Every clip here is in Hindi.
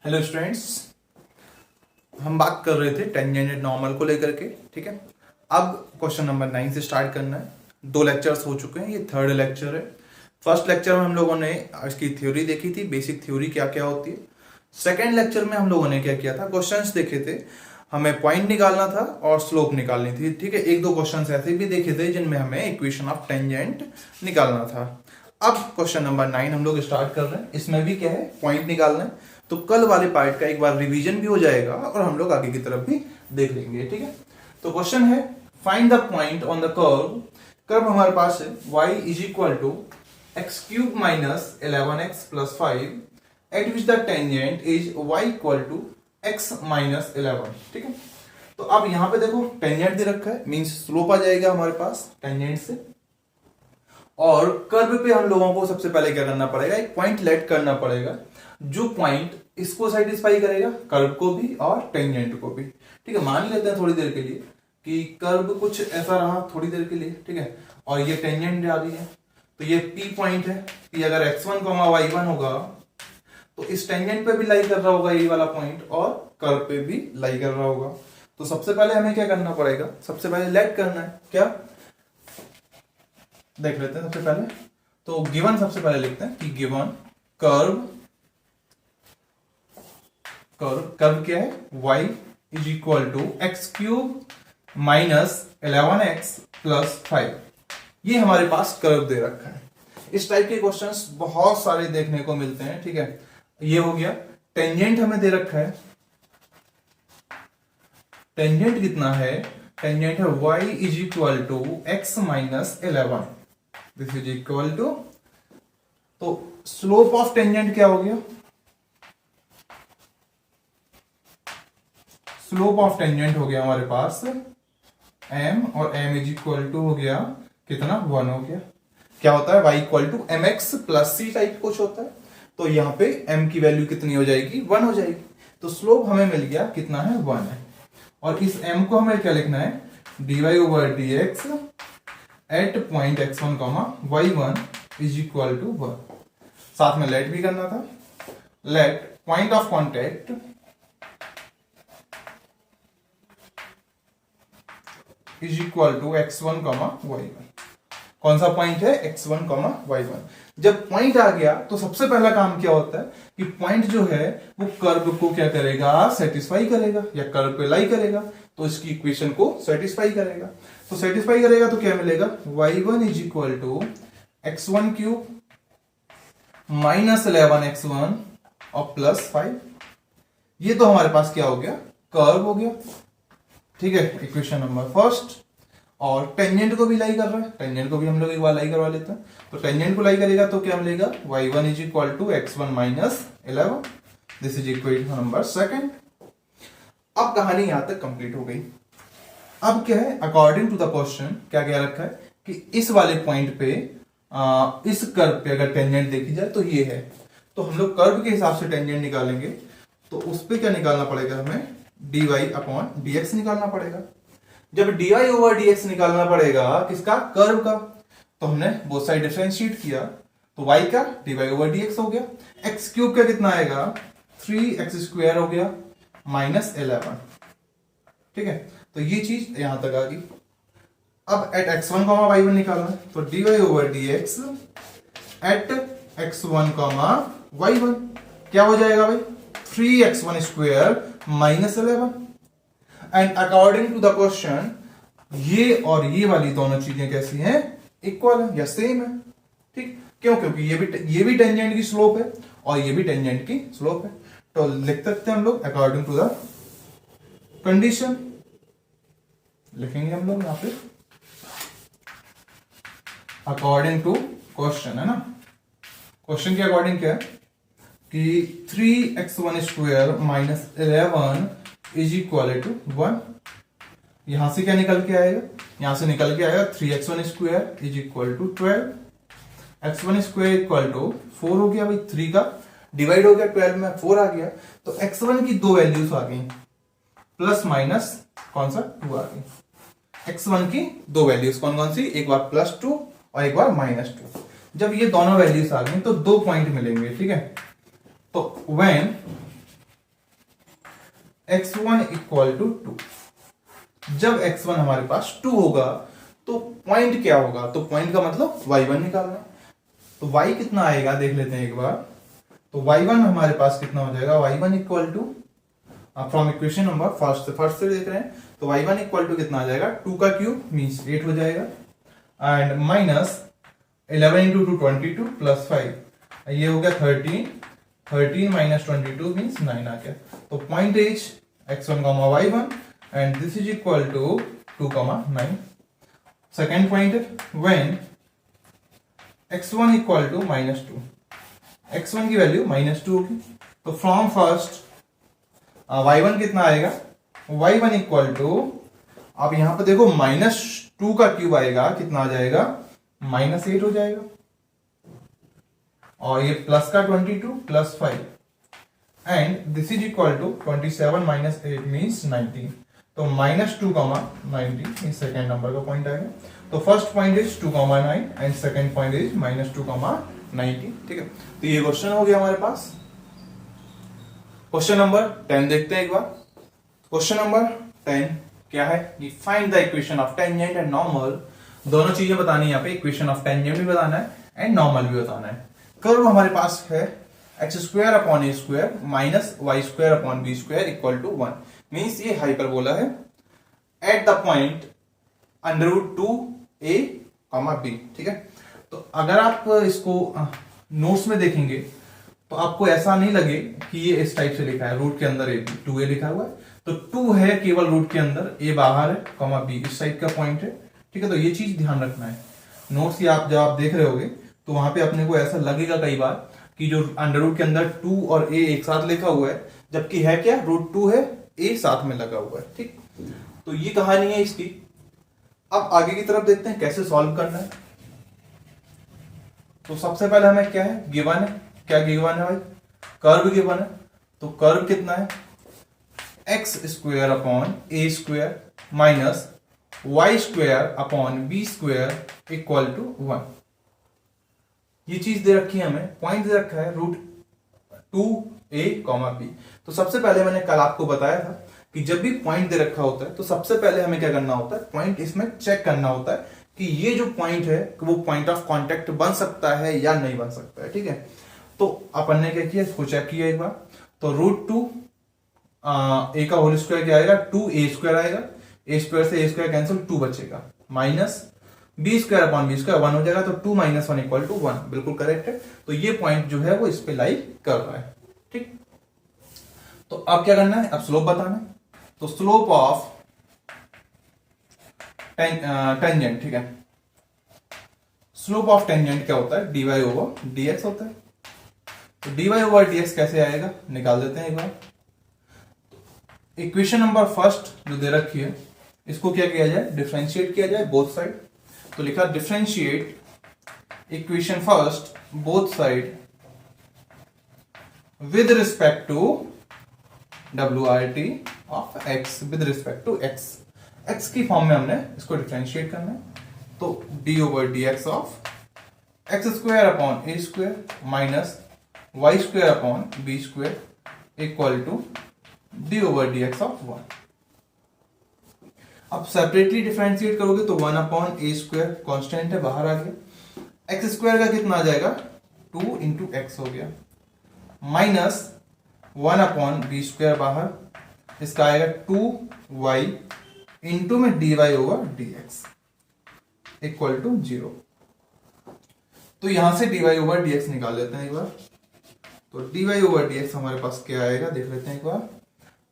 हेलो स्टूडेंट्स, हम बात कर रहे थे टेंजेंट एंड नॉर्मल को लेकर के। ठीक है, अब क्वेश्चन नंबर 9 से स्टार्ट करना है। 2 लेक्चर्स हो चुके हैं, ये 3rd लेक्चर है। फर्स्ट लेक्चर में हम लोगों ने इसकी थ्योरी देखी थी, बेसिक थ्योरी क्या क्या होती है। सेकेंड लेक्चर में हम लोगों ने क्या किया था, क्वेश्चंस देखे थे, हमें पॉइंट निकालना था और स्लोप निकालनी थी। ठीक है, 1-2 क्वेश्चंस ऐसे भी देखे थे जिनमें हमें इक्वेशन ऑफ टेंजेंट निकालना था। अब क्वेश्चन नंबर 9 हम लोग स्टार्ट कर रहे हैं। इसमें भी क्या है, पॉइंट निकालना है। तो कल वाले पार्ट का एक बार रिवीजन भी हो जाएगा और हम लोग आगे की तरफ भी देख लेंगे। ठीक है, तो क्वेश्चन है find the point on the curve. Curve हमारे पास है y is equal to x cube minus 11x plus 5 at which the tangent is y equal to x minus 11। ठीक है, तो अब यहां पे देखो टेंजेंट दे रखा है, मींस स्लोप आ जाएगा हमारे पास टेंजेंट से। और कर्व पे हम लोगों को सबसे पहले क्या करना पड़ेगा, एक पॉइंट लेट करना पड़ेगा जो पॉइंट इसको सेटिस्फाई करेगा, कर्व को भी और टेंजेंट को भी। ठीक है, मान लेते हैं थोड़ी देर के लिए कि कर्व कुछ ऐसा रहा थोड़ी देर के लिए। ठीक है, और ये टेंजेंट जा रही है, तो ये P पॉइंट है कि अगर x1, y1 होगा तो इस टेंजेंट पे भी लाई कर रहा होगा ये वाला पॉइंट और कर्व पे भी लाई कर रहा होगा। तो सबसे पहले हमें क्या करना पड़ेगा, सबसे पहले लेट करना है। क्या देख लेते हैं सबसे पहले, तो गिवन सबसे पहले लिखते हैं कि गिवन कर्व, कर्व क्या है, y is equal to x cube minus 11x plus 5। ये हमारे पास कर्व दे रखा है। इस टाइप के क्वेश्चंस बहुत सारे देखने को मिलते हैं। ठीक है, ये हो गया। टेंजेंट हमें दे रखा है, टेंजेंट कितना है, टेंजेंट है y is equal to x minus 11, this is equal to, तो स्लोप ऑफ टेंजेंट क्या हो गया, स्लोप ऑफ टेंजेंट हो गया हमारे पास m, और m इज इक्वल टू हो गया कितना, 1 हो गया। क्या होता है, y equal to m x plus c type कुछ होता है। तो यहां पे m की वैल्यू कितनी हो जाएगी, 1 हो जाएगी। तो स्लोप हमें मिल गया कितना है, 1 है। और इस m को हमें क्या लिखना है, dy over dx at point x1, y1 is equal to 1। साथ में लेट भी करना था। Let point of contact is equal to x1, y1। कौन सा पॉइंट है, x1, y1। जब पॉइंट आ गया तो सबसे पहला काम क्या होता है कि पॉइंट जो है वो कर्व को क्या करेगा, सेटिस्फाई करेगा या कर्व पे लाई करेगा, तो इसकी इक्वेशन को सेटिस्फाई करेगा। तो सेटिस्फाई करेगा तो क्या मिलेगा, y1 is equal to x1 cube minus 11x1 और प्लस 5। ये तो हमारे पास क्या हो गया, कर्व हो गया। ठीक है, इक्वेशन नंबर फर्स्ट। और टेंजेंट को भी लाई कर रहा है, टेंजेंट को भी हम लोग एक बार लाई करवा लेते हैं। तो टेंजेंट को लाई करेगा तो क्या मिलेगा, y1 is equal to x1 minus 11, this is equation number second. अब कहानी यहां तक कंप्लीट हो गई। अब क्या है, अकॉर्डिंग टू द क्वेश्चन क्या क्या रखा है कि इस वाले पॉइंट पे इस कर्व पे अगर टेंजेंट देखी जाए तो ये है, तो हम लोग कर्व के हिसाब से टेंजेंट निकालेंगे। तो उस पर क्या निकालना पड़ेगा, हमें dy अपॉन dx निकालना पड़ेगा। जब dy ओवर dx निकालना पड़ेगा किसका, कर्व का, तो हमने बोथ साइड डिफरेंशिएट किया, तो y का dy ओवर dx हो गया। x क्यूब का कितना आएगा, 3x स्क्वायर हो गया माइनस 11। ठीक है, तो ये चीज यहां तक आ गई। अब एट x1, y1 निकालना है, तो dy over dx eight x1, y1 क्या हो जाएगा भाई, 3x1 square minus 11। And according to the question ये और ये वाली दोनों चीजें कैसी हैं, इक्वल है या सेम है। ठीक, क्यों, क्योंकि ये भी टेंजेंट की स्लोप है और ये भी टेंजेंट की स्लोप है। तो लिख सकते हैं हम लोग अकॉर्डिंग टू द कंडीशन, लिखेंगे हम लोग यहां पे अकॉर्डिंग टू क्वेश्चन, है ना। क्वेश्चन के अकॉर्डिंग क्या है कि 3x1 square minus 11 is equal to 1। यहां से क्या निकल के आएगा, यहां से निकल के आएगा 3x1 square is equal to 12, x1 square equal to 4 हो गया भाई, 3 का डिवाइड हो गया 12 में 4 आ गया। तो x1 की 2 वैल्यूज आ गई, प्लस माइनस कौन सा 2 आ गई। x1 की 2 वैल्यूज कौन कौन सी, एक बार +2 और एक बार -2। जब ये दोनों वैल्यूज आ गई तो 2 पॉइंट मिलेंगे। ठीक है, तो व्हेन x1 इक्वल टू 2। जब x1 हमारे पास 2 होगा तो पॉइंट क्या होगा, तो पॉइंट का मतलब y1 निकालना। तो y कितना आएगा देख लेते हैं एक बार। तो y1 हमारे पास कितना हो जाएगा, y1 equal to from equation number first से देख रहे हैं, तो y1 इक्वल टू कितना आ जाएगा, 2 का क्यूब मीन्स 8 हो जाएगा, एंड माइनस 11 इंटू 2 22 प्लस 5 ये हो गया 13, 13 माइनस 22 मीन्स 9 आ गया। तो point is x1 y1 and this is equal to 2 9। Second point when x1 equal to -2, x1 की वैल्यू -2 होगी, तो फ्रॉम फर्स्ट y1 कितना आएगा, y1 इक्वल टू, आप यहां पर देखो -2 का क्यूब आएगा, कितना आ जाएगा, -8 हो जाएगा, और ये प्लस का 22 plus 5 and this is equal to 27 minus 8 means 19। तो -2 19 इस सेकेंड नंबर का पॉइंट आएगा। तो first point is 2 9 and second point is -2 19। ठीक है, तो ये क्वेश्चन हो गया हमारे पास। क्वेश्चन नंबर 10 देखते हैं एक बार। क्वेश्चन नंबर 10 क्या है, find the equation of tangent and normal. दोनों चीजें बतानी है यहाँ पे, इक्वेशन ऑफ टेंजेंट भी बताना है एंड नॉर्मल भी बताना है। कर्व हमारे पास है x² upon a² minus y² upon b² equal to 1, means ये हाइपरबोला है at the point √2a, b। ठीक है, तो अगर आप इसको नोट्स में देखेंगे तो आपको ऐसा नहीं लगे कि ये इस टाइप से लिखा है, रूट के अंदर 2a लिखा हुआ है, तो 2 है केवल रूट के अंदर, a बाहर है, b इस टाइप का पॉइंट है। ठीक है, तो ये चीज ध्यान रखना है। नोट्स ही आप जब आप देख रहे होगे तो वहां पे अपने को ऐसा लगेगा कई बार कि जो अंडर के अंदर 2 और a एक साथ लिखा हुआ है, जबकि है क्या, √2 है, a साथ में लगा हुआ है। ठीक, तो ये कहानी है इसकी। अब आगे की तरफ देखते हैं कैसे सॉल्व करना है। तो सबसे पहले हमें क्या है, गिवन है, क्या गिवन है भाई, कर्व गिवन है। तो कर्व कितना है, x² upon a² minus y² upon b² equal to 1। ये चीज दे रखी है हमें, पॉइंट दे रखा है √2a, b। तो सबसे पहले मैंने कल आपको बताया था कि जब भी पॉइंट दे रखा होता है तो सबसे पहले हमें क्या करना होता है, पॉइंट इसमें चेक करना होता है कि ये जो पॉइंट है वो पॉइंट ऑफ कांटेक्ट बन सकता है या नहीं बन सकता है। ठीक है, तो अपन ने क्या किया, इसको चेक किया एक बार। तो √2 a का होल स्क्वायर क्या आएगा, 2a² आएगा, a² से a² कैंसिल, 2 बचेगा, माइनस b² अपॉन b² 1 हो जाएगा, तो 2 - 1 इक्वल टू 1, बिल्कुल करेक्ट है। तो ये पॉइंट जो है वो इस पे लाई कर रहा है। ठीक, तो अब क्या करना है, अब स्लोप बताना है। तो स्लोप ऑफ टेंजेंट, ठीक है, स्लोप ऑफ टेंजेंट क्या होता है, dy/dx होता है। तो dy/dx कैसे आएगा, निकाल देते हैं एक बार। इक्वेशन नंबर फर्स्ट जो दे रखी है, इसको क्या किया जाए, डिफरेंशिएट किया जाए बोथ साइड। तो लिखा differentiate equation first both side with respect to WRT of x, with respect to x की फॉर्म में हमने इसको डिफरेंशिएट करना है। तो d/dx of x² upon a² minus y² upon b² equal to d/dx of 1। अब सेपरेटली डिफरेंशिएट करोगे तो 1 अपॉन a² कांस्टेंट है, बाहर आ गया, x² का कितना आ जाएगा, 2 इंटू x हो गया, माइनस 1 अपॉन b² बाहर, इसका आएगा 2y इंटू में dy/dx इक्वल टू 0। तो यहां से dy/dx निकाल लेते हैं एक बार। तो dy/dx हमारे पास क्या आएगा, देख लेते हैं एक बार।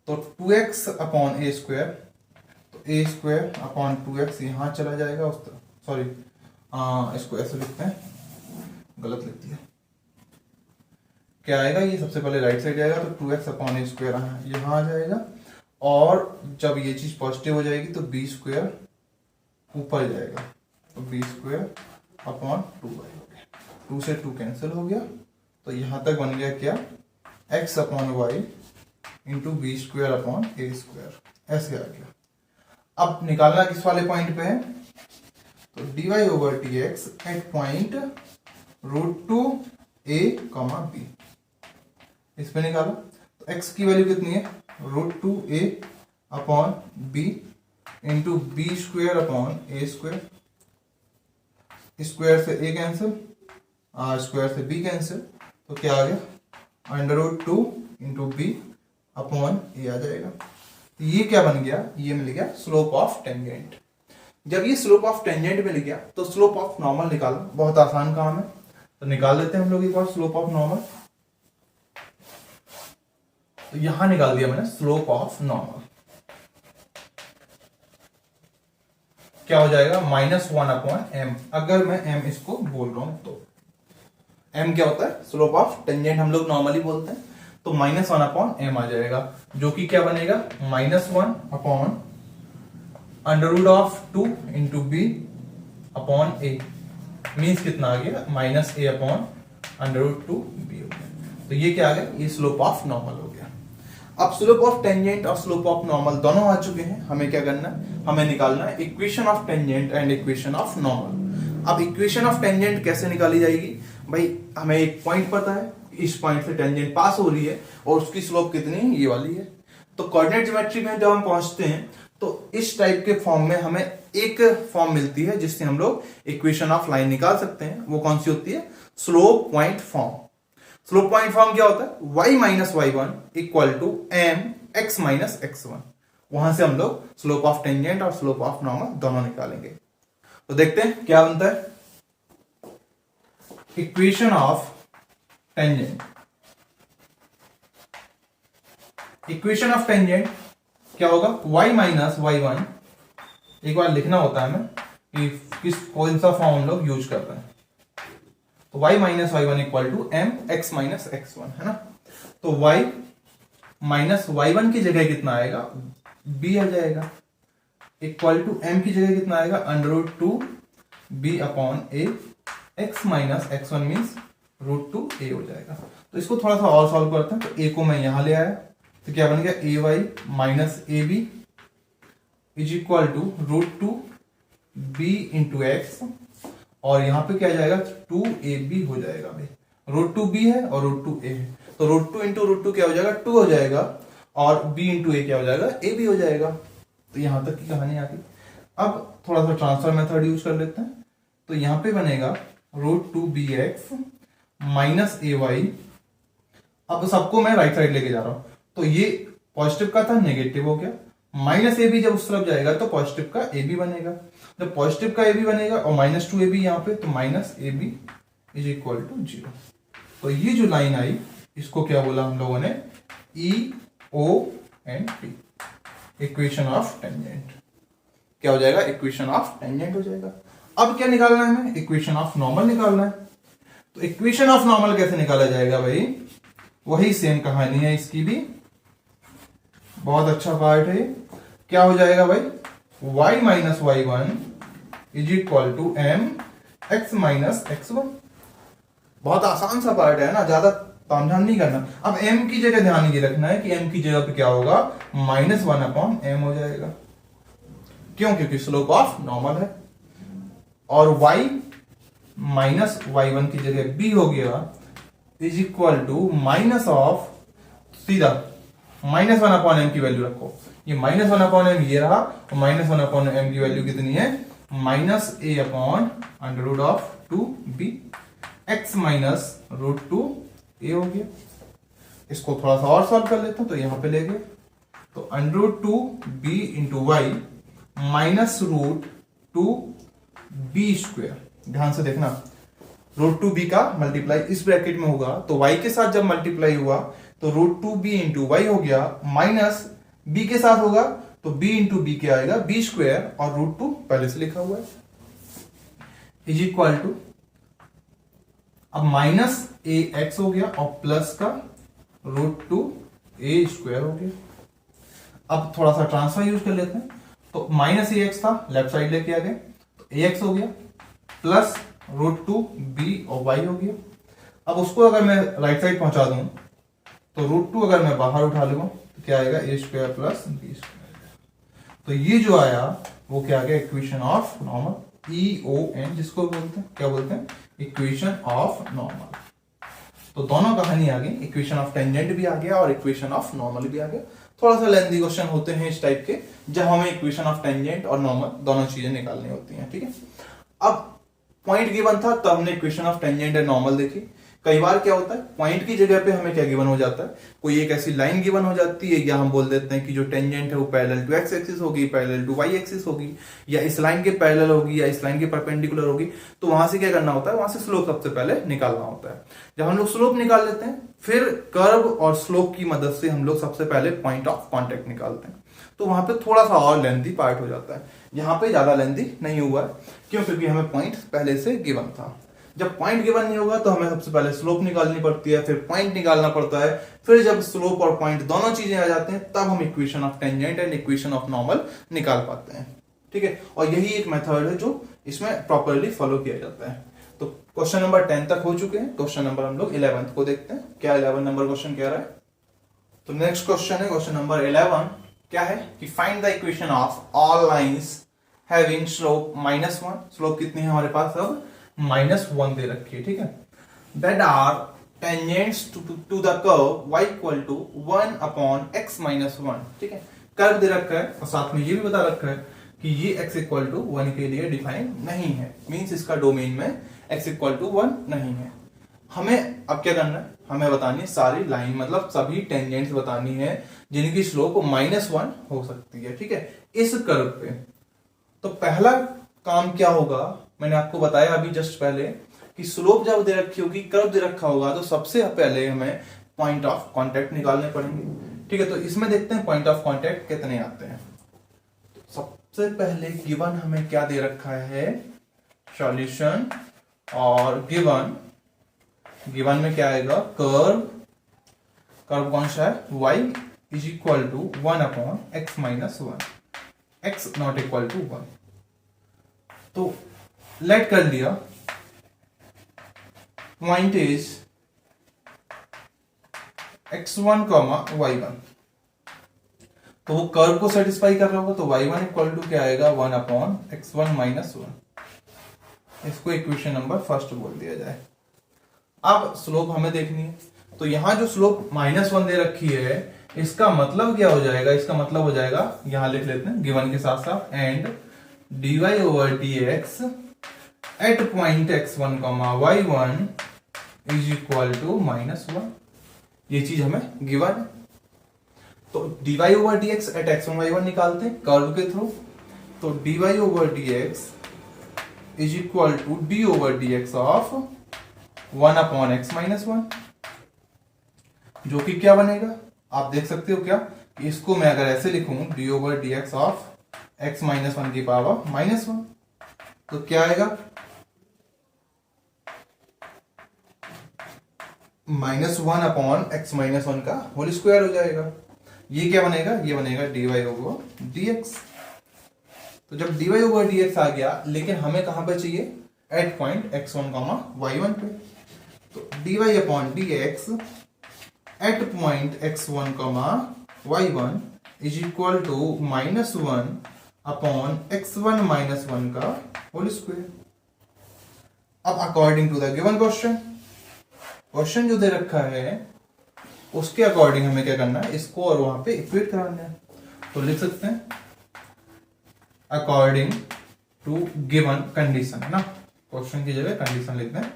तो 2x अपॉन a², तो a² अपॉन 2x यहां चला जाएगा, उस तरह, सॉरी इसको ऐसे लिखते हैं, गलत लिख दिया। क्या आएगा, ये सबसे पहले राइट साइड जाएगा, तो 2x अपॉन a² यहां आ जाएगा, और जब ये चीज पॉजिटिव हो जाएगी तो b² ऊपर जाएगा, तो b² अपॉन 2y हो गया, 2 से 2 कैंसिल हो गया, तो यहां तक बन गया क्या, x upon y into b² upon a², ऐसे आ गया। अब निकालना किस वाले पॉइंट पे है, तो dy/dx eight point √2a, b, इस पे निकालो। तो x की वैल्यू कितनी है, √2a upon b into B square upon A square, square से a कैंसिल, आर स्क्वायर से b कैंसिल, तो क्या आ गया √2 इंटू बी अपॉन ए आ जाएगा। ये क्या बन गया, ये मिल गया स्लोप ऑफ टेंजेंट। जब ये स्लोप ऑफ टेंजेंट मिल गया तो स्लोप ऑफ नॉर्मल निकालना बहुत आसान काम है, तो निकाल लेते हैं हम लोग एक बार स्लोप ऑफ नॉर्मल। तो यहां निकाल दिया मैंने स्लोप ऑफ नॉर्मल, क्या हो जाएगा -1 अपॉन m। अगर मैं m इसको बोल रहा हूं तो m क्या होता है, स्लोप ऑफ टेंजेंट हम लोग नॉर्मली बोलते हैं, तो -1 अपॉन m आ जाएगा, जो कि क्या बनेगा -1 अपॉन √2 इंटू बी अपॉन ए, मीन्स कितना आ गया -a अपॉन √2 b हो गया। तो ये क्या आ गया, ये स्लोप ऑफ नॉर्मल हो गया। अब स्लोप ऑफ टेंजेंट और स्लोप ऑफ नॉर्मल दोनों आ चुके हैं, हमें क्या करना है, हमें निकालना है equation of tangent and equation of normal. अब इक्वेशन ऑफ टेंजेंट कैसे निकाली जाएगी भाई, हमें एक पॉइंट पता है, इस पॉइंट से टेंजेंट पास हो रही है और उसकी स्लोप कितनी है, ये वाली है। तो कोऑर्डिनेट ज्योमेट्री में जब हम पहुंचते हैं तो इस टाइप के फॉर्म में हमें एक फॉर्म मिलती है जिससे हम लोग इक्वेशन ऑफ लाइन निकाल सकते हैं। वो कौन सी होती है, slope point form. Slope point form क्या होता है, y minus y1 equal to m x minus x1। वहां से हम लोग स्लोप ऑफ टेंजेंट और स्लोप ऑफ नॉर्मल दोनों निकालेंगे। तो देखते हैं क्या बनता है, equation of tangent. Equation of tangent क्या होगा, y माइनस y1, एक बार लिखना होता है हमें कि किस कौन सा फॉर्म हम लोग यूज कर रहे हैं। तो y minus y1 equal to m x minus x1 है ना। तो y माइनस y1 की जगह कितना आएगा, b आ जाएगा, इक्वल टू m की जगह कितना आएगा √2 b upon a, x minus x1 means √2a हो जाएगा। तो इसको थोड़ा सा और सॉल्व करते हैं। तो a को मैं यहां ले आया, तो क्या बन गया ay minus a b is equal to √2 b into x, और यहां पे क्या जाएगा 2ab हो जाएगा भाई, √2b है और √2a है, तो √2 इंटू √2 क्या हो जाएगा 2 हो जाएगा, और b इंटू a क्या हो जाएगा ab हो जाएगा। तो यहां तक की कहानी आ गई। अब थोड़ा सा ट्रांसफर मेथड यूज कर लेते हैं। तो यहां पे बनेगा √2bx माइनस ay। अब सबको मैं राइट साइड लेके जा रहा हूं, तो ये पॉजिटिव का था नेगेटिव हो गया, माइनस ए बी जब उस तरफ जाएगा तो पॉजिटिव का ए बी बनेगा, जब पॉजिटिव का ए बी बनेगा और -2ab यहां पे, तो minus a b is equal to 0। तो ये जो लाइन आई इसको क्या बोला हम लोगों ने, E O and P, equation of tangent. क्या हो जाएगा, इक्वेशन ऑफ टेंजेंट हो जाएगा। अब क्या निकालना है हमें, इक्वेशन ऑफ नॉर्मल निकालना है। तो इक्वेशन ऑफ नॉर्मल कैसे निकाला जाएगा भाई, वही सेम कहानी है इसकी भी, बहुत अच्छा पार्ट है। क्या हो जाएगा भाई, y minus y1 is equal to m x minus x1। बहुत आसान सा पार्ट है ना, ज्यादा तामझाम नहीं करना। अब m की जगह ध्यान ये रखना है कि m की जगह पे क्या होगा, -1 अपॉन m हो जाएगा। क्यों, क्योंकि स्लोप ऑफ नॉर्मल है। और y माइनस y1 की जगह b हो गया is equal to minus of, सीधा -1 अपॉन m की वैल्यू रखो, ये -1 अपॉन m ये रहा, और -1 अपॉन m की वैल्यू कितनी है, -a upon √2b x minus √2a हो गया। इसको थोड़ा सा और सॉल्व कर लेते हैं, तो यहां पे ले गए, तो √2b into Y minus √2b square. ध्यान से देखना, √2b का मल्टीप्लाई इस ब्रैकेट में होगा, तो y के साथ जब मल्टीप्लाई हुआ तो √2b इंटू वाई हो गया, माइनस b के साथ होगा तो b इंटू बी क्या आएगा, b स्क्वायर, और √2 पहले से लिखा हुआ है, इज इक्वल टू, अब माइनस ax हो गया और प्लस का √2a स्क्वायर हो गया। अब थोड़ा सा ट्रांसफर यूज कर लेते हैं, तो माइनस ax था, लेफ्ट साइड लेके आ गए, तो ax हो गया, प्लस √2b और y हो गया। अब उसको अगर मैं राइट साइड पहुंचा दूं, तो √2 अगर मैं बाहर उठा लूंगा तो क्या आएगा, a square plus b square. तो ये जो आया वो क्या आ गया, इक्वेशन ऑफ नॉर्मल, EON जिसको बोलते हैं, क्या बोलते हैं, इक्वेशन ऑफ नॉर्मल। तो दोनों कहानी आ गई, इक्वेशन ऑफ टेंजेंट भी आ गया और इक्वेशन ऑफ नॉर्मल भी आ गया। थोड़ा सा लेंथी क्वेश्चन होते हैं इस टाइप के, जब हमें इक्वेशन ऑफ टेंजेंट और नॉर्मल दोनों चीजें निकालनी होती हैं। ठीक है, अब पॉइंट गिवन था तो हमने equation of tangent and normal देखी। कई बार क्या होता है, पॉइंट की जगह पे हमें क्या गिवन हो जाता है, कोई एक ऐसी लाइन गिवन हो जाती है, या हम बोल देते हैं कि जो टेंजेंट है वो पैरेलल टू एक्स एक्सिस होगी, पैरेलल टू वाई एक्सिस होगी, या इस लाइन के पैरेलल होगी, या इस लाइन के परपेंडिकुलर होगी। तो वहां से क्या करना होता है, वहां से स्लोप सबसे पहले निकालना होता है। जब हम लोग स्लोप निकाल लेते हैं, फिर कर्व और स्लोप की मदद से हम लोग सबसे पहले पॉइंट ऑफ कॉन्टेक्ट निकालते हैं। तो वहां पे थोड़ा सा और लेंथी पार्ट हो जाता है, यहाँ पे ज्यादा लेंथी नहीं हुआ है। क्यों? क्योंकि हमें पॉइंट पहले से गिवन था। जब पॉइंट गिवन नहीं होगा तो हमें सबसे पहले स्लोप निकालनी पड़ती है, फिर पॉइंट निकालना पड़ता है, फिर जब स्लोप और पॉइंट दोनों चीजें आ जाते हैं तब हम equation of tangent and equation of normal निकाल पाते हैं। ठीक है, और यही एक मेथड है जो इसमें प्रॉपरली फॉलो किया जाता है। तो क्वेश्चन नंबर 10 तक हो चुके हैं। क्वेश्चन नंबर हम लोग 11 को देखते हैं, क्या 11 नंबर क्वेश्चन कह रहा है। तो नेक्स्ट क्वेश्चन है क्वेश्चन नंबर 11, क्या है कि find the equation of all lines having slope -1। Slope कितनी है हमारे पास, अब -1 दे रखी है। ठीक है, that are tangents to the curve y equal to 1 upon x -1। ठीक है, कर्व दे रखा है और साथ में ये भी बता रखा है कि ये x इक्वल टू 1 के लिए डिफाइन नहीं है, मींस इसका डोमेन में x इक्वल टू 1 नहीं है। हमें अब क्या करना है, हमें बतानी है सारी लाइन, मतलब सभी टेंजेंट्स बतानी है जिनकी स्लोप -1 हो सकती है। ठीक है, इस कर्व पे। तो पहला काम क्या होगा, मैंने आपको बताया अभी जस्ट पहले कि स्लोप जब दे रखी होगी, कर्व दे रखा होगा, तो सबसे पहले हमें पॉइंट ऑफ कांटेक्ट निकालने पड़ेंगे। ठीक है, तो इसमें देखते हैं पॉइंट ऑफ कांटेक्ट कितने आते हैं। तो सबसे पहले गिवन हमें क्या दे रखा है, सॉल्यूशन, और गिवन में क्या आएगा, कर्व कौन सा है, y is equal to 1 upon x -1, x not equal to 1। तो लेट कर लिया, पॉइंट इज x1, y1। तो वो कर्व को सेटिस्फाई कर रहा होगा, तो y1 इक्वल टू क्या आएगा, 1 अपॉन x1 -1। इसको इक्वेशन नंबर फर्स्ट बोल दिया जाए। अब स्लोप हमें देखनी है, तो यहां जो स्लोप -1 दे रखी है, इसका मतलब क्या हो जाएगा, इसका मतलब हो जाएगा, यहां लिख लेते हैं गिवन के साथ साथ, and dy over dx at point x1, y1 is equal to -1। ये चीज हमें गिवन है। तो dy over dx eight x1, y1 निकालते हैं कर्व के थ्रू। तो dy over dx is equal to d over dx of 1 upon x -1, जो कि क्या बनेगा, आप देख सकते हो क्या, कि इसको मैं अगर ऐसे लिखूं, d over dx of x -1 की पावर -1, तो क्या आएगा, -1 अपॉन x -1 का होल स्क्वायर हो जाएगा। ये क्या बनेगा, ये बनेगा dy ओवर dx। तो जब dy ओवर dx आ गया, लेकिन हमें कहां पे चाहिए, एट पॉइंट x1, y1 पे। तो dy upon dx at point x1, y1 is equal to -1 upon x1 -1 का होल स्क्वायर। अब according to the given question जो दे रखा है, उसके अकॉर्डिंग हमें क्या करना है, इसको और वहां पे इक्वेट कराना है। तो लिख सकते हैं अकॉर्डिंग टू गिवन कंडीशन, है ना, क्वेश्चन की जगह कंडीशन लिखते हैं,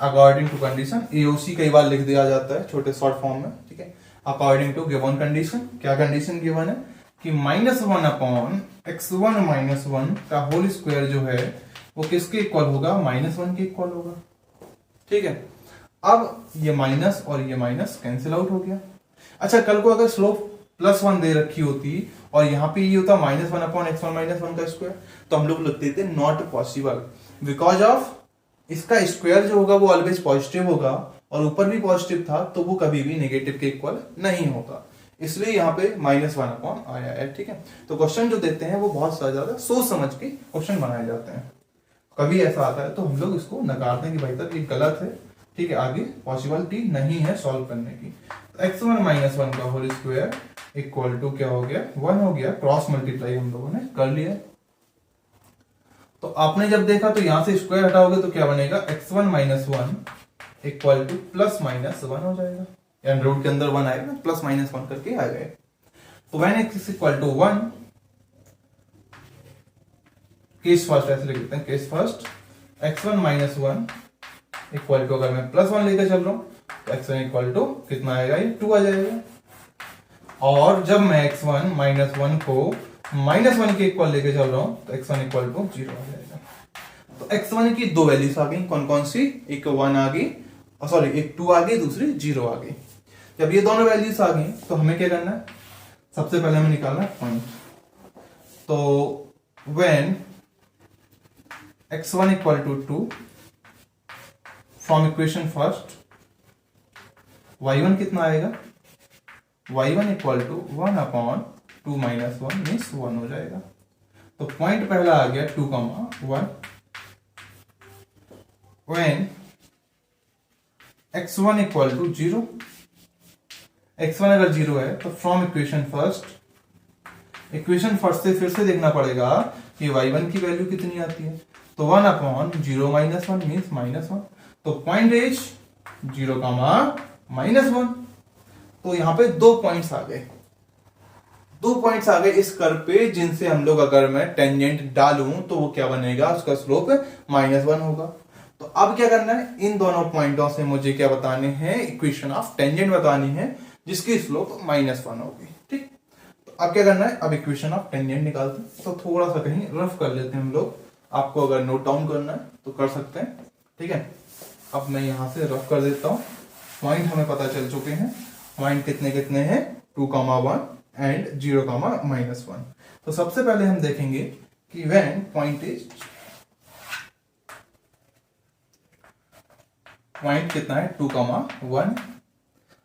अकॉर्डिंग टू कंडीशन। एओसी कई बार लिख दिया जाता है छोटे शॉर्ट फॉर्म में। ठीक है, अकॉर्डिंग टू गिवन कंडीशन, क्या कंडीशन गिवन है कि -1 अपॉन x1 -1 का होल स्क्वायर जो है वो किसके इक्वल होगा, -1 के इक्वल होगा। ठीक है, अब ये माइनस और ये माइनस कैंसिल आउट हो गया। अच्छा, कल को अगर स्लोप +1 दे रखी होती और यहाँ पे ये होता -1 अपॉन x1 -1 का स्क्वायर, तो हम लोग लिख देते नॉट पॉसिबल, बिकॉज ऑफ इसका स्क्वायर जो होगा वो ऑलवेज पॉजिटिव होगा, और ऊपर भी पॉजिटिव था तो वो कभी भी नेगेटिव के इक्वल नहीं होगा, इसलिए यहाँ पे -1 अपॉन आया है। ठीक है, तो क्वेश्चन जो देते हैं वो बहुत ज्यादा सोच समझ के क्वेश्चन बनाए जाते हैं। कभी ऐसा आता है तो हम लोग इसको नकारते हैं कि भाई तक ये गलत है। ठीक है, आगे पॉसिबिलिटी नहीं है सॉल्व करने की। तो x1 -1 का होल स्क्वायर इक्वल टू क्या हो गया, 1 हो गया। क्रॉस मल्टीप्लाई हम लोगों ने कर लिया। तो आपने जब देखा तो यहां से स्क्वायर हटाओगे तो क्या बनेगा, x1 -1 इक्वल टू +-1 हो जाएगा। अंडर रूट के अंदर 1 आएगा, प्लस माइनस 1 करके आ गए। तो when x equal to 1, case first ऐसे लिख देते हैं, case first x1 minus 1 equal to, अगर मैं प्लस 1 लेकर चल रहा हूं तो x1 इक्वल टू कितना आएगा, ये 2 आ जाएगा। और जब मैं x1 माइनस 1 को माइनस 1 के इक्वल लेके चल रहा हूं तो x1 इक्वल टू 0 आ जाएगा। तो x1 की दो वैल्यूज आ गई, कौन कौन सी, एक 1 आ गई, सॉरी एक 2 आ गई, दूसरी 0 आ गई। जब ये दोनों वैल्यूज आ गई तो हमें क्या करना है, सबसे पहले हमें निकालना है पॉइंट। तो when x1 equal to 2, from equation first y1 कितना आएगा, y1 equal to 1 upon 2 minus 1 means 1 हो जाएगा। तो पॉइंट पहला आ गया 2, 1। When x1 equal to 0, x1 अगर 0 है तो फ्रॉम इक्वेशन फर्स्ट से फिर से देखना पड़ेगा कि y1 की वैल्यू कितनी आती है। तो 1 अपॉन 0 माइनस 1 मीन्स माइनस 1। तो पॉइंट इज 0, माइनस 1। तो यहां पे दो पॉइंट्स आ गए, इस कर्व पे, जिनसे हम लोग, अगर मैं टेंजेंट डालूं तो वो क्या बनेगा, उसका स्लोप -1 होगा। तो अब क्या करना है, इन दोनों पॉइंटों से मुझे क्या बताने हैं, इक्वेशन ऑफ टेंजेंट बतानी है जिसकी स्लोप -1 होगी। ठीक, तो अब क्या करना है, अब इक्वेशन ऑफ टेंजेंट निकालते हैं। तो थोड़ा सा कहीं रफ कर लेते हैं हम लोग, आपको अगर नोट डाउन करना है तो कर सकते हैं। ठीक है, अब मैं यहां से रफ कर देता हूं। पॉइंट हमें पता चल चुके हैं, पॉइंट कितने कितने हैं, 2, 1 एंड 0, -1। तो सबसे पहले हम देखेंगे कि व्हेन पॉइंट कितना है, 2, 1।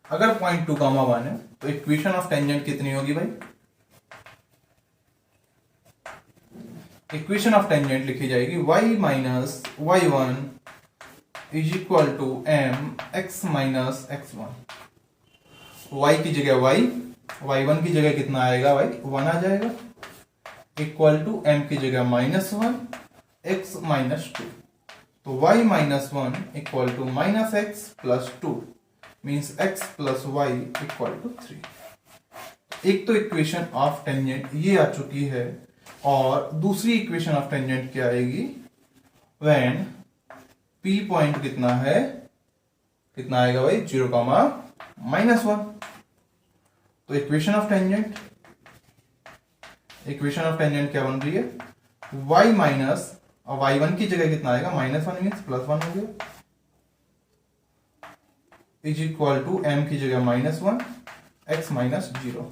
अगर पॉइंट 2, 1 है तो इक्वेशन ऑफ टेंजेंट कितनी होगी भाई, इक्वेशन ऑफ टेंजेंट लिखी जाएगी y minus y1 is equal to m x minus x1। y की जगह y, y1 की जगह कितना आएगा भाई, 1 आ जाएगा, इक्वल टू m की जगह -1 x माइनस 2। तो y minus 1 equal to minus x plus 2 means x plus y equal to 3। एक तो इक्वेशन ऑफ टेंजेंट ये आ चुकी है, और दूसरी इक्वेशन ऑफ टेंजेंट क्या आएगी, व्हेन p पॉइंट कितना है, कितना आएगा भाई, 0, -1। तो इक्वेशन ऑफ टेंजेंट क्या बन रही है, y माइनस, और y1 की जगह कितना आएगा, -1 मीन्स +1 हो गया, इज इक्वल टू m की जगह -1 x माइनस 0।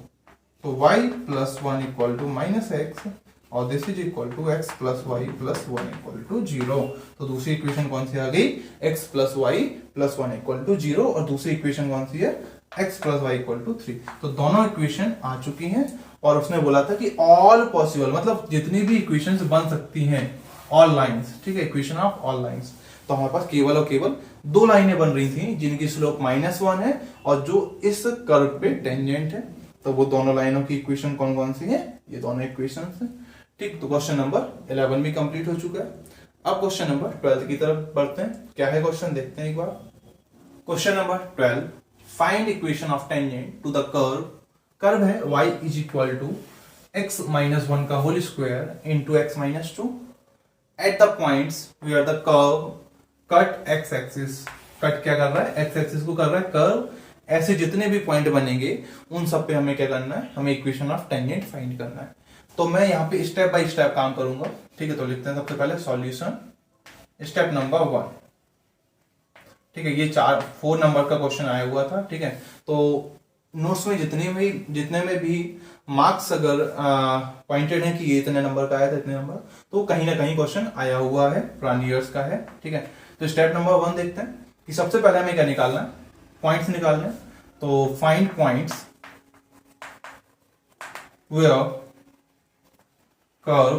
तो y plus 1 equal to -x, और this is equal to x plus y plus 1 equal to 0। तो दूसरी इक्वेशन कौन सी आ गई, x plus y plus 1 equal to 0, और दूसरी इक्वेशन कौन सी है, x plus y equal to 3। तो दोनों इक्वेशन आ चुकी हैं, और उसने बोला था कि ऑल पॉसिबल, मतलब जितनी भी इक्वेशंस बन सकती हैं, ऑल लाइंस, ठीक है, इक्वेशन ऑफ ऑल लाइंस। तो हमारे पास केवल और केवल दो लाइनें बन रही थी जिनकी स्लोप -1 है, और जो इस कर्व पे टेंजेंट है। तो वो दोनों लाइनों की इक्वेशन कौन कौन सी है, ये दोनों इक्वेशन है। ठीक, तो क्वेश्चन नंबर 11 भी कंप्लीट हो चुका है। अब क्वेश्चन नंबर 12 की तरफ बढ़ते हैं। क्या है क्वेश्चन, देखते हैं एक बार। Question number 12, find equation of tangent to the curve. Curve है y is equal to x minus 1 का whole square into x minus 2 at the points where the curve cut x axis. Cut क्या कर रहा है, x एक्सिस को कर रहा है कर्व। ऐसे जितने भी पॉइंट बनेंगे उन सब पे हमें क्या करना है, हमें इक्वेशन ऑफ टेंजेंट फाइंड करना है। तो मैं यहाँ पे स्टेप बाय स्टेप काम करूंगा। ठीक है, तो लिखते हैं सबसे पहले सॉल्यूशन, स्टेप नंबर 1। ठीक है, ये 4 नंबर का क्वेश्चन आया हुआ था। ठीक है, तो नोट्स में जितने में भी मार्क्स अगर पॉइंटेड है कि ये इतने नंबर का आया था, इतने नंबर, तो कहीं ना कहीं क्वेश्चन आया हुआ है, पुरानी ईयर्स का है। ठीक है, तो स्टेप नंबर 1 देखते हैं कि सबसे पहले हमें क्या निकालना है, पॉइंट्स निकालने। तो find points where curve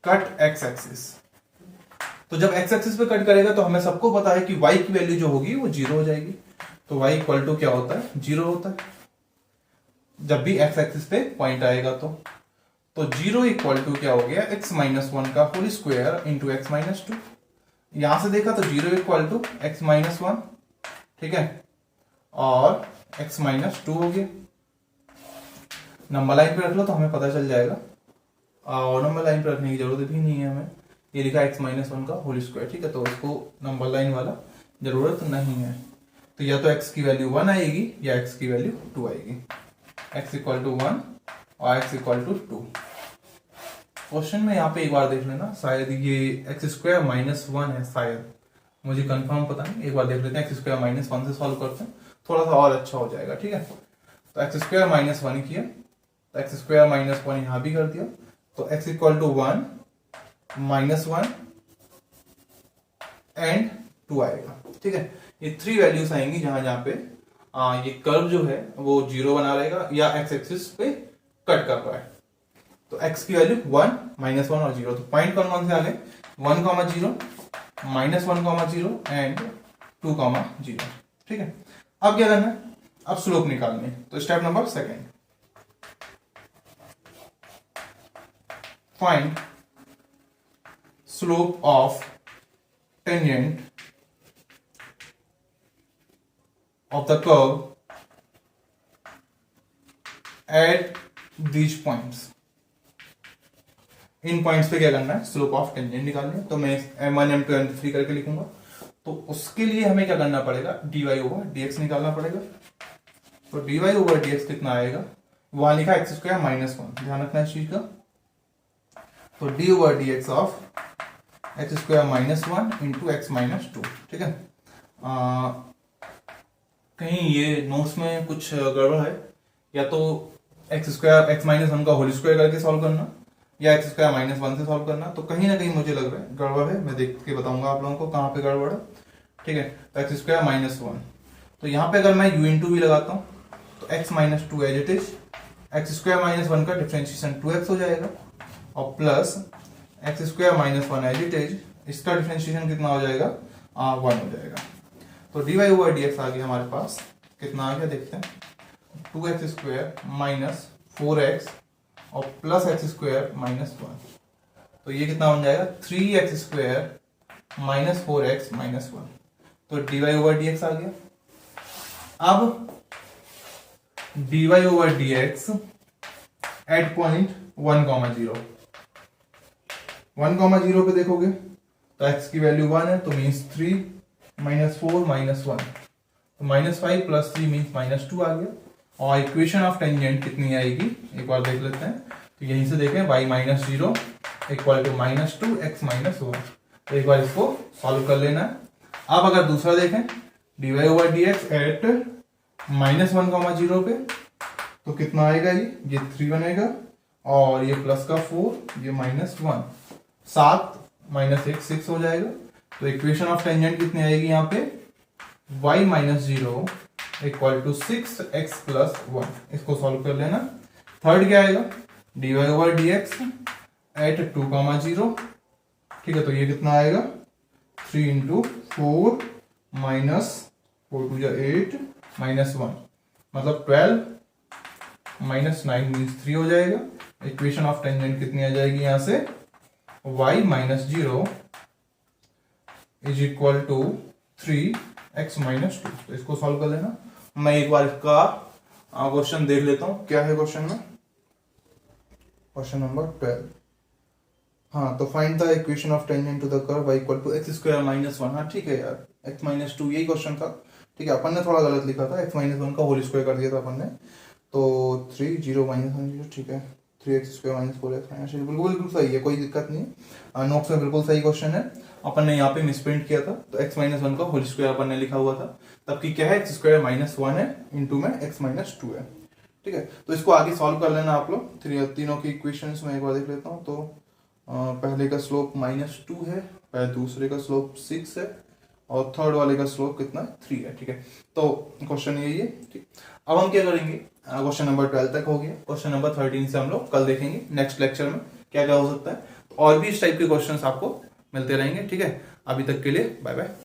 cut x axis. तो जब एक्स एक्सिस पे कट करेगा तो हमें सबको पता है कि y की वैल्यू जो होगी वो 0 हो जाएगी। तो y इक्वल टू क्या होता है, 0 होता है जब भी एक्स एक्सिस पे पॉइंट आएगा। तो 0 इक्वल टू क्या हो गया, x माइनस 1 का whole square into x minus 2। यहां से देखा तो 0 इक्वल टू एक्स माइनस 1। ठीक है, और x माइनस 2 हो गया। नंबर लाइन पे रख लो तो हमें पता चल जाएगा, और नंबर लाइन पे रखने की जरूरत भी नहीं है हमें। ये लिखा x माइनस 1 का होल स्क्वायर, ठीक है, तो इसको नंबर लाइन वाला जरूरत नहीं है। तो या तो x की वैल्यू 1 आएगी या x की वैल्यू 2 आएगी। x इक्वल टू 1 और x इक्वल टू 2। क्वेश्चन में यहाँ पे एक बार देख लेना, शायद ये एक्स स्क्वायर माइनस 1 है, शायद, मुझे कंफर्म पता नहीं, एक बार देख लेते हैं। एक्स स्क्वायर माइनस 1 से सॉल्व करते हैं, थोड़ा सा और अच्छा हो जाएगा, ठीक है। तो एक्स स्क्वायर माइनस 1 किया, तो एक्स स्क्वायर माइनस 1 यहाँ भी कर दिया, तो x equal to 1 minus 1 and 2 आएगा, ठीक है। ये 3 वैल्यूज आएंगी जहां जहां पे ये कर्व जो है वो 0 बना रहेगा या एक्स एक्सिस पे कट कर रहा है। तो x की वैल्यू 1 माइनस 1 और 0, तो पॉइंट कौन कौन से आ गए, 1 comma 0 minus 1 comma 0 and 2 comma 0, ठीक है। अब क्या करना है, अब स्लोप निकालनी है। तो step number second, find slope of tangent of the curve at these points। In points पे क्या करना है, स्लोप ऑफ टेंजेंट निकालनी है। तो मैं m1 m2 m3 करके लिखूंगा। तो उसके लिए हमें क्या करना पड़ेगा, dy ओवर dx निकालना पड़ेगा। तो dy ओवर dx कितना आएगा, वहां लिखा एक्स स्क्वायर माइनस 1, ध्यान रखना इस चीज का। तो D over dx of x square minus 1 into x minus 2, ठीक है। कहीं ये नोट्स में कुछ गड़बड़ है, या तो एक्स स्क्वायर एक्स माइनस 1 का होल स्क्वायर करके सॉल्व करना या एक्स स्क्वायर माइनस 1 से सॉल्व करना। तो कहीं ना कहीं मुझे लग रहा है गड़बड़ है, मैं देख के बताऊंगा आप लोगों को कहाँ पे गड़बड़ है, ठीक है। तो एक्स स्क्वायर माइनस 1, तो यहाँ पे अगर मैं u इंटू भी लगाता हूँ तो x minus 2 as it is, x square minus 1 का डिफ्रेंशिएशन 2x हो जाएगा, और plus x square minus 1 as it is, इसका डिफ्रेंशिएशन कितना हो जाएगा, 1 हो जाएगा। तो dy ओवर dx आ गया हमारे पास, कितना आ गया देखते हैं, 2x स्क्वायर माइनस 4x और प्लस एक्स स्क्वायर माइनस 1। तो ये कितना बन जाएगा, 3x square minus 4x minus 1। तो dy ओवर dx आ गया। अब dy over dx at point 1,0, 1,0 पे देखोगे तो x की वैल्यू 1 है, तो मीन्स 3 माइनस 4 माइनस 1, तो माइनस 5 प्लस 3 मीन्स माइनस 2 आ गया। और इक्वेशन ऑफ टेंजेंट कितनी आएगी, एक बार देख लेते हैं। तो यहीं से देखें, y minus 0 equal to minus 2 x minus 1। तो एक बार इसको सॉल्व कर लेना है। अब अगर दूसरा देखें, dy over dx at minus 1,0 पे, तो कितना आएगा, ये 3 बनेगा, और ये प्लस का 4, ये माइनस 1, 7 माइनस 1 6 हो जाएगा। तो इक्वेशन ऑफ टेंजेंट कितनी आएगी यहाँ पे, y minus 0 equal to 6 x plus 1। इसको सॉल्व कर लेना। थर्ड क्या आएगा, dy ओवर dx एट 2,0, ठीक है। तो ये कितना आएगा, 3 इंटू 4 माइनस 4 टू 8 माइनस 1, मतलब 12 माइनस 9 मीन्स 3 हो जाएगा। इक्वेशन ऑफ टेंजेंट कितनी आ जाएगी यहाँ से, y minus 0 is equal to 3x minus 2। तो इसको सॉल्व कर लेना। मैं एक बार इसका क्वेश्चन देख लेता हूं, क्या है क्वेश्चन में, क्वेश्चन नंबर 12। हाँ, तो find the equation of tangent to the curve y equal to x square minus 1। हाँ ठीक है यार, x माइनस 2 यही क्वेश्चन था, ठीक है। अपन ने थोड़ा गलत लिखा था, x माइनस 1 का होल स्क्वायर कर दिया था अपन ने। तो 3 0 माइनस 1 0, ठीक है। 3x square minus 4x minus, बिल्कुल सही है, कोई दिक्कत नहीं है। नोट्स में बिल्कुल सही क्वेश्चन है। अपन ने यहाँ पे मिसप्रिंट किया था, तो x माइनस 1 का होल स्क्वायर अपन ने लिखा हुआ था, तबकि क्या है, x स्क्वायर माइनस 1 है इंटू में x माइनस 2 है, ठीक है। तो इसको आगे सॉल्व कर लेना आप लोग। तीनों की इक्वेशंस में एक बार देख लेता हूँ। तो पहले का स्लोप माइनस 2 है, दूसरे का स्लोप 6 है, और थर्ड वाले का स्लोप कितना है, 3 है, ठीक है। तो क्वेश्चन यही है, ठीक। अब हम क्या करेंगे, क्वेश्चन नंबर 12 तक हो गया। क्वेश्चन नंबर 13 से हम लोग कल देखेंगे नेक्स्ट लेक्चर में क्या क्या हो सकता है। और भी इस टाइप के क्वेश्चंस आपको मिलते रहेंगे, ठीक है। अभी तक के लिए बाय बाय।